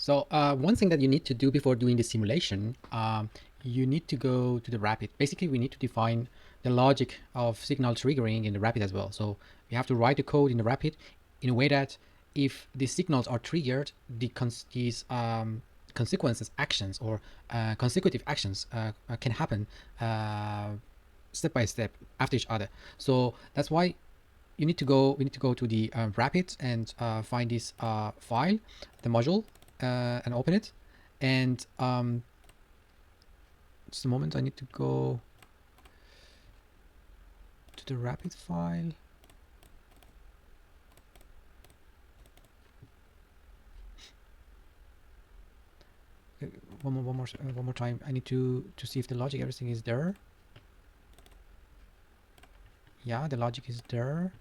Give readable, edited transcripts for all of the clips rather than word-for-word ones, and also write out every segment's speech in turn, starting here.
So one thing that you need to do before doing the simulation, you need to go to the rapid. Basically, we need to define the logic of signal triggering in the rapid as well. So you have to write the code in the rapid in a way that if the signals are triggered, these consequences, actions, or consecutive actions can happen step by step after each other. So that's why we need to go to the rapid and find this file, the module, and open it. And just a moment, I need to go to the rapid file. Okay, one more time. I need to see if the logic, everything is there. Yeah, the logic is there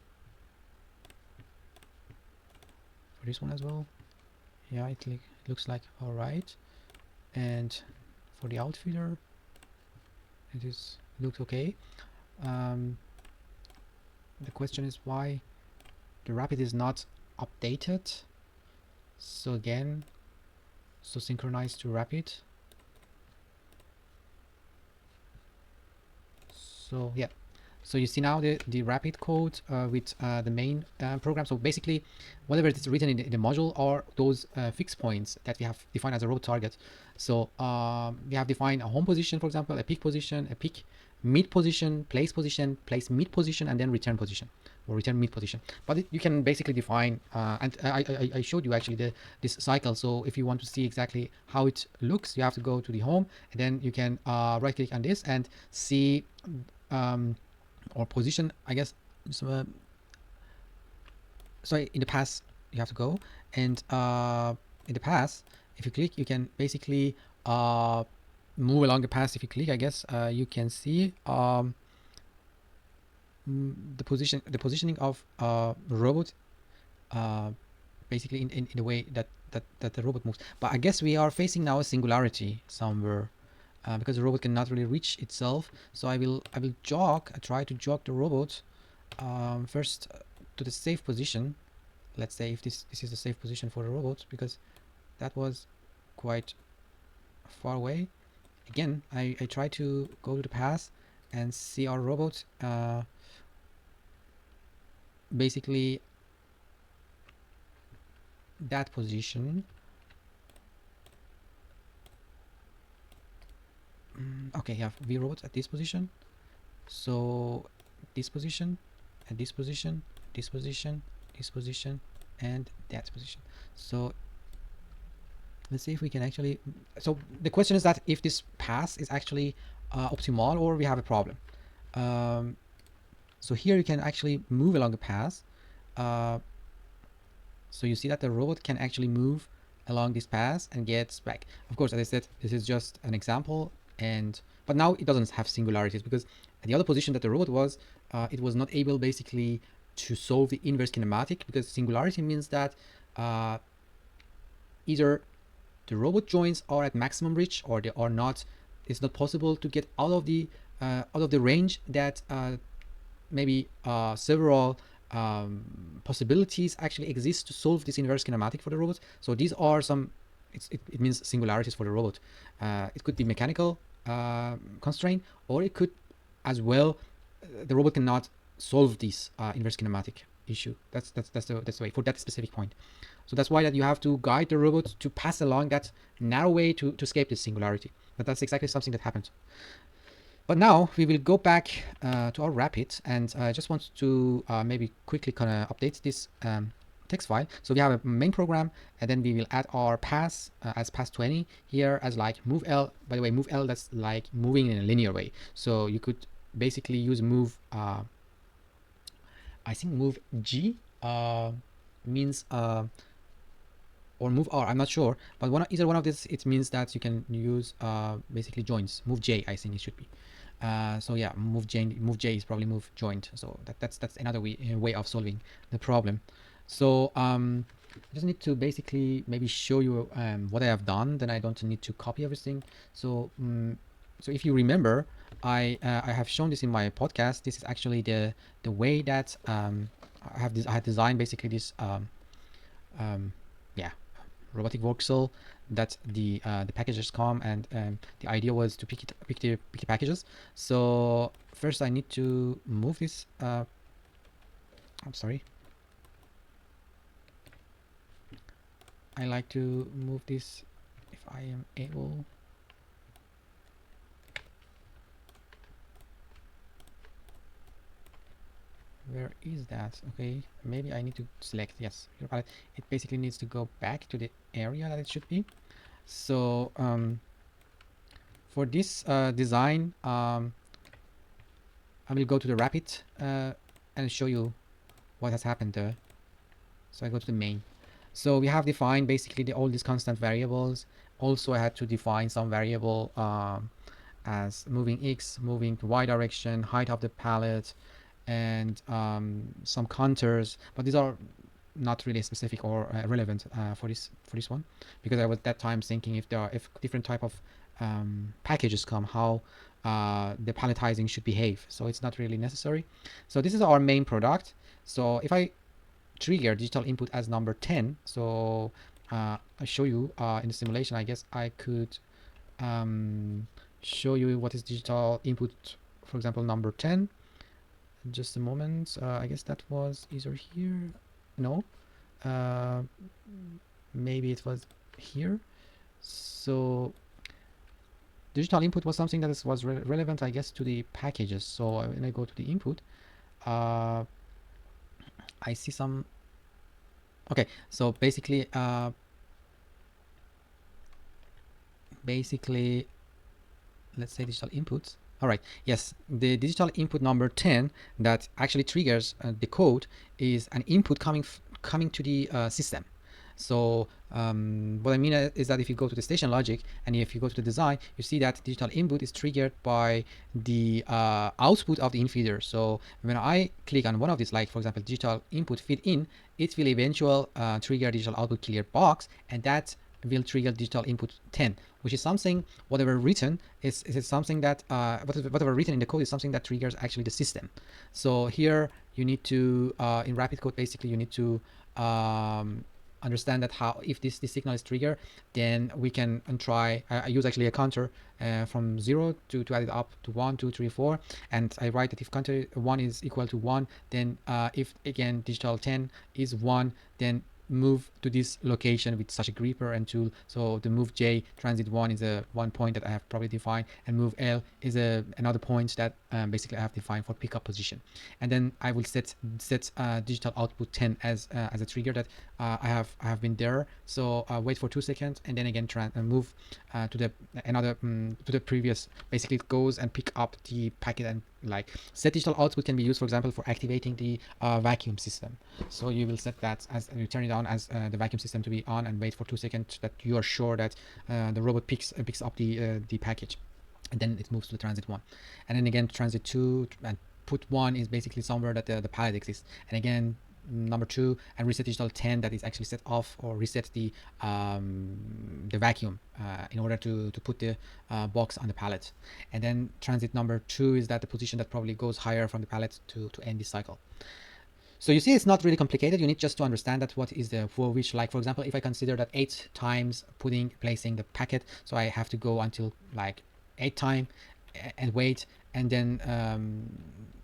for this one as well. Yeah, it looks like all right. And for the outfitter, it looks okay. The question is why the rapid is not updated. So again, so synchronize to rapid. So yeah, so you see now the rapid code with the main program. So basically, whatever is written in the module are those fixed points that we have defined as a robot target. So we have defined a home position, for example, a peak position, a peak mid position, place mid position, and then return position or return mid position. But you can basically define, and I showed you actually this cycle. So if you want to see exactly how it looks, you have to go to the home, and then you can right click on this and see or position, I guess. So, sorry, in the past you have to go, and in the past, if you click, you can basically move along the path. If you click, I guess you can see the positioning of robot, basically in the way that the robot moves. But I guess we are facing now a singularity somewhere. Because the robot cannot really reach itself, so I will try to jog the robot first to the safe position. Let's say if this is the safe position for the robot, because that was quite far away. Again, I try to go to the path and see our robot basically that position. Okay, yeah, V robot at this position. So this position, and this position, this position, this position, and that position. So let's see if we can actually. So the question is that if this path is actually optimal or we have a problem. So here you can actually move along the path. So you see that the robot can actually move along this path and get back. Of course, as I said, this is just an example, but now it doesn't have singularities because at the other position that the robot was, it was not able basically to solve the inverse kinematic, because singularity means that either the robot joints are at maximum reach or they are not. It's not possible to get out of the range that maybe several possibilities actually exist to solve this inverse kinematic for the robot. So these are some, it means singularities for the robot. It could be mechanical constraint, or it could as well, the robot cannot solve this inverse kinematic issue. That's the way for that specific point. So that's why that you have to guide the robot to pass along that narrow way to escape this singularity. But that's exactly something that happens. But now we will go back to our rapid, and I just want to maybe quickly kind of update this text file. So we have a main program, and then we will add our path as path 20 here as like move L. By the way, move L, that's like moving in a linear way. So you could basically use move, I think move G means or move R, I'm not sure, but either one of this, it means that you can use basically joints. Move J, I think it should be. So yeah, move J is probably move joint. So that's another way of solving the problem. So I just need to basically maybe show you what I have done. Then I don't need to copy everything. So so if you remember, I have shown this in my podcast. This is actually the way that I had designed basically this yeah, robotic voxel that the packages come, and the idea was to pick the packages. So first I need to move this. I'm sorry. I like to move this if I am able. Where is that? Okay, maybe I need to select, yes, your palette. It basically needs to go back to the area that it should be. So for this design, I will go to the rapid and show you what has happened there. So I go to the main. So we have defined basically all these constant variables. Also I had to define some variable as moving X, moving to Y direction, height of the palette, and some contours, but these are not really specific or relevant for this one, because I was that time thinking if different type of packages come, how the palletizing should behave. So it's not really necessary. So this is our main product. So if I trigger digital input as number 10, so I show you in the simulation, I guess I could show you what is digital input, for example, number 10. Just a moment. I guess that was either here. No. Maybe it was here. So digital input was something that was relevant, I guess, to the packages. So when I go to the input, I see some. Okay, so basically, let's say digital inputs. All right, yes, the digital input number 10 that actually triggers the code is an input coming to the system. So what I mean is that if you go to the station logic and if you go to the design, you see that digital input is triggered by the output of the infeeder. So when I click on one of these, like for example, digital input feed in, it will eventually trigger digital output clear box, and that will trigger digital input 10, which is something, whatever written is something that whatever written in the code is something that triggers actually the system. So here you need to in rapid code, basically you need to understand that how, if this signal is triggered, then we can try. I use actually a counter from 0 to add it up to 1, 2, 3, 4, and I write that if counter 1 is equal to 1, then if again digital 10 is 1, then move to this location with such a gripper and tool. So the move J transit 1 is a one point that I have probably defined, and move L is another point that basically I have defined for pickup position. And then I will set digital output 10 as a trigger that I have been there. So wait for 2 seconds and then again move to the previous. Basically it goes and pick up the packet, and like set digital output can be used, for example, for activating the vacuum system. So you will set that as you turn it on as the vacuum system to be on, and wait for 2 seconds that you are sure that the robot picks up the package, and then it moves to the transit 1, and then again transit 2, and put 1 is basically somewhere that the pallet exists, and again number 2, and reset digital 10 that is actually set off or reset the vacuum in order to put the box on the pallet. And then transit number 2 is that the position that probably goes higher from the pallet to end this cycle. So you see, it's not really complicated. You need just to understand that what is the for which, like for example, if I consider that 8 times placing the packet, so I have to go until like 8 times and wait, and then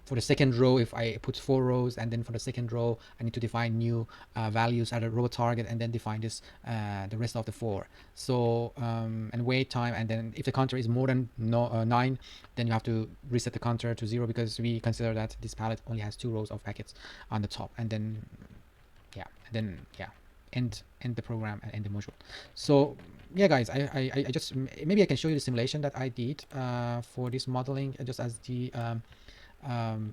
for the second row, if I put 4 rows, and then for the second row I need to define new values at a robot target, and then define this the rest of the 4. So and wait time, and then if the counter is more than 9, then you have to reset the counter to 0, because we consider that this palette only has 2 rows of packets on the top, and then end the program and end the module. So yeah guys, I just maybe I can show you the simulation that I did for this modeling, just as the as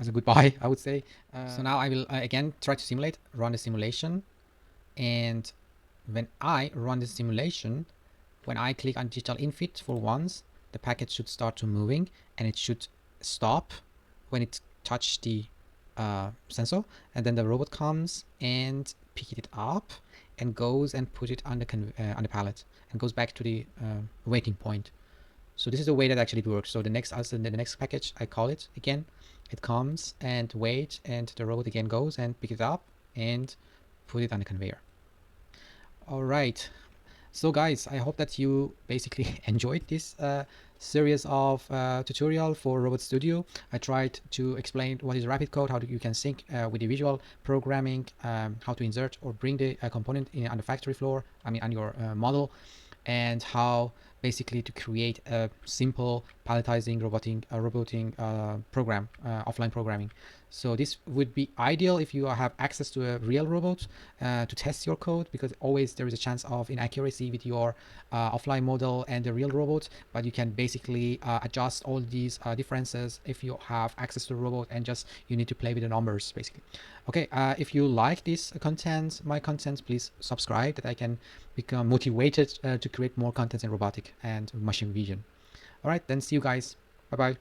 a goodbye, I would say. So now I will again try to run the simulation, and when I run the simulation, when I click on digital infit for once, the packet should start to moving, and it should stop when it touches the sensor, and then the robot comes and pick it up and goes and put it on the pallet, and goes back to the waiting point. So this is the way that actually works. So the next package, I call it again, it comes and wait, and the robot again goes and pick it up and put it on the conveyor. All right. So guys, I hope that you basically enjoyed this series of tutorial for Robot Studio. I tried to explain what is rapid code, how you can sync with the visual programming, how to insert or bring the component in on the factory floor, I mean on your model, and how basically to create a simple palletizing roboting program, offline programming. So this would be ideal if you have access to a real robot to test your code, because always there is a chance of inaccuracy with your offline model and the real robot. But you can basically adjust all these differences if you have access to the robot, and just you need to play with the numbers basically. Okay, if you like this content, my content, please subscribe, that I can become motivated to create more content in robotic and machine vision. All right, then see you guys. Bye bye.